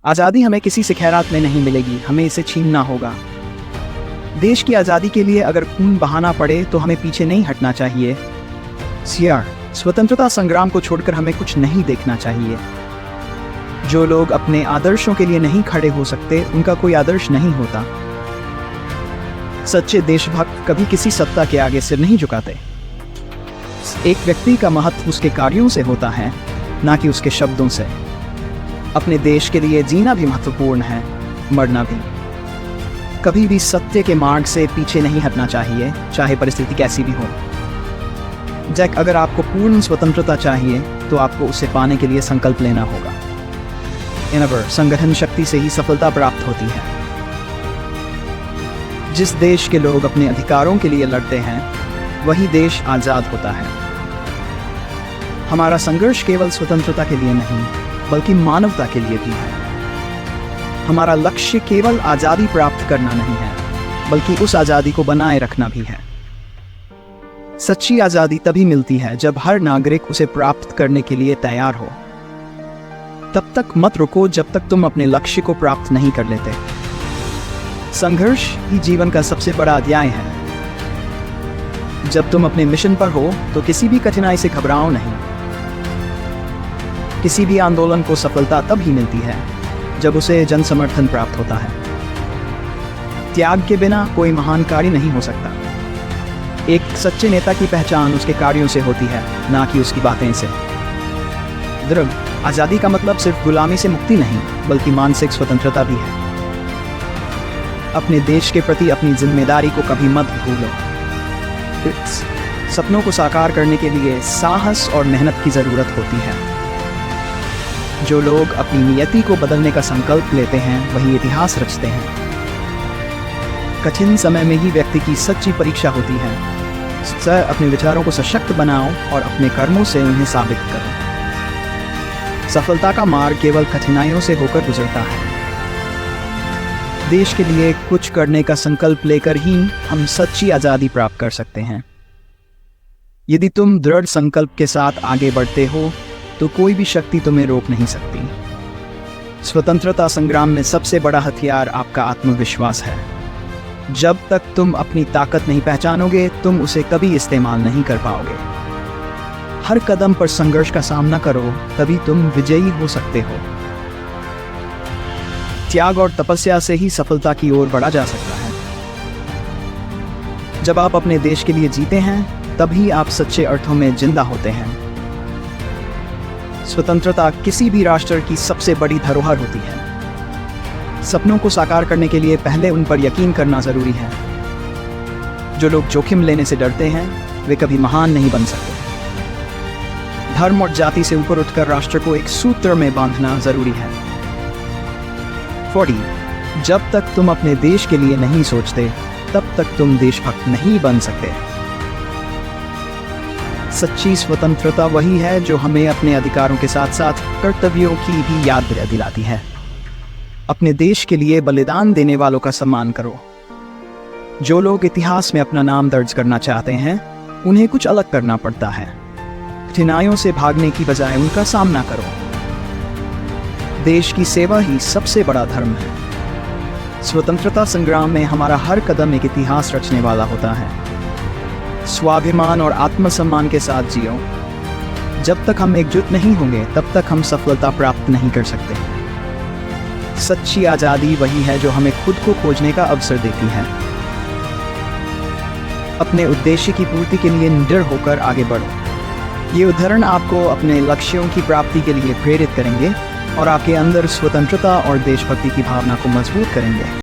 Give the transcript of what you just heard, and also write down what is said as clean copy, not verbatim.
आज़ादी हमें किसी से खैरात में नहीं मिलेगी, हमें इसे छीनना होगा। देश की आज़ादी के लिए अगर खून बहाना पड़े तो हमें पीछे नहीं हटना चाहिए। स्वतंत्रता संग्राम को छोड़कर हमें कुछ नहीं देखना चाहिए। जो लोग अपने आदर्शों के लिए नहीं खड़े हो सकते, उनका कोई आदर्श नहीं होता। सच्चे देशभक्त कभी किसी सत्ता के आगे सिर नहीं झुकाते। एक व्यक्ति का महत्व उसके कार्यों से होता है, ना कि उसके शब्दों से। अपने देश के लिए जीना भी महत्वपूर्ण है, मरना भी। कभी भी सत्य के मार्ग से पीछे नहीं हटना चाहिए, चाहे परिस्थिति कैसी भी हो। जैक, अगर आपको पूर्ण स्वतंत्रता चाहिए तो आपको उसे पाने के लिए संकल्प लेना होगा। संगठन शक्ति से ही सफलता प्राप्त होती है। जिस देश के लोग अपने अधिकारों के लिए लड़ते हैं, वही देश आज़ाद होता है। हमारा संघर्ष केवल स्वतंत्रता के लिए नहीं, बल्कि मानवता के लिए भी है। हमारा लक्ष्य केवल आज़ादी प्राप्त करना नहीं है, बल्कि उस आज़ादी को बनाए रखना भी है। सच्ची आज़ादी तभी मिलती है जब हर नागरिक उसे प्राप्त करने के लिए तैयार हो। तब तक मत रुको जब तक तुम अपने लक्ष्य को प्राप्त नहीं कर लेते। संघर्ष ही जीवन का सबसे बड़ा अध्याय है। जब तुम अपने मिशन पर हो तो किसी भी कठिनाई से घबराओ नहीं। किसी भी आंदोलन को सफलता तब ही मिलती है जब उसे जन समर्थन प्राप्त होता है। त्याग के बिना कोई महान कार्य नहीं हो सकता। एक सच्चे नेता की पहचान उसके कार्यों से होती है, ना कि उसकी बातें से। दृढ़ आज़ादी का मतलब सिर्फ गुलामी से मुक्ति नहीं, बल्कि मानसिक स्वतंत्रता भी है। अपने देश के प्रति अपनी जिम्मेदारी को कभी मत भूलो। सपनों को साकार करने के लिए साहस और मेहनत की जरूरत होती है। जो लोग अपनी नियति को बदलने का संकल्प लेते हैं, वही इतिहास रचते हैं। कठिन समय में ही व्यक्ति की सच्ची परीक्षा होती है। अपने विचारों को सशक्त बनाओ और अपने कर्मों से उन्हें साबित करो। सफलता का मार्ग केवल कठिनाइयों से होकर गुजरता है। देश के लिए कुछ करने का संकल्प लेकर ही हम सच्ची आज़ादी प्राप्त कर सकते हैं। यदि तुम दृढ़ संकल्प के साथ आगे बढ़ते हो तो कोई भी शक्ति तुम्हें रोक नहीं सकती। स्वतंत्रता संग्राम में सबसे बड़ा हथियार आपका आत्मविश्वास है। जब तक तुम अपनी ताकत नहीं पहचानोगे, तुम उसे कभी इस्तेमाल नहीं कर पाओगे। हर कदम पर संघर्ष का सामना करो, तभी तुम विजयी हो सकते हो। त्याग और तपस्या से ही सफलता की ओर बढ़ा जा सकता है। जब आप अपने देश के लिए जीते हैं, तभी आप सच्चे अर्थों में जिंदा होते हैं। स्वतंत्रता किसी भी राष्ट्र की सबसे बड़ी धरोहर होती है। सपनों को साकार करने के लिए पहले उन पर यकीन करना जरूरी है। जो लोग जोखिम लेने से डरते हैं, वे कभी महान नहीं बन सकते। धर्म और जाति से ऊपर उठकर राष्ट्र को एक सूत्र में बांधना जरूरी है। 40 जब तक तुम अपने देश के लिए नहीं सोचते, तब तक तुम देशभक्त नहीं बन सकते। सच्ची स्वतंत्रता वही है जो हमें अपने अधिकारों के साथ साथ कर्तव्यों की भी याद दिलाती है। अपने देश के लिए बलिदान देने वालों का सम्मान करो। जो लोग इतिहास में अपना नाम दर्ज करना चाहते हैं, उन्हें कुछ अलग करना पड़ता है। कठिनाइयों से भागने की बजाय उनका सामना करो। देश की सेवा ही सबसे बड़ा धर्म है। स्वतंत्रता संग्राम में हमारा हर कदम एक इतिहास रचने वाला होता है। स्वाभिमान और आत्मसम्मान के साथ जियो। जब तक हम एकजुट नहीं होंगे, तब तक हम सफलता प्राप्त नहीं कर सकते। सच्ची आज़ादी वही है जो हमें खुद को खोजने का अवसर देती है। अपने उद्देश्य की पूर्ति के लिए निडर होकर आगे बढ़ो। ये उदाहरण आपको अपने लक्ष्यों की प्राप्ति के लिए प्रेरित करेंगे और आपके अंदर स्वतंत्रता और देशभक्ति की भावना को मजबूत करेंगे।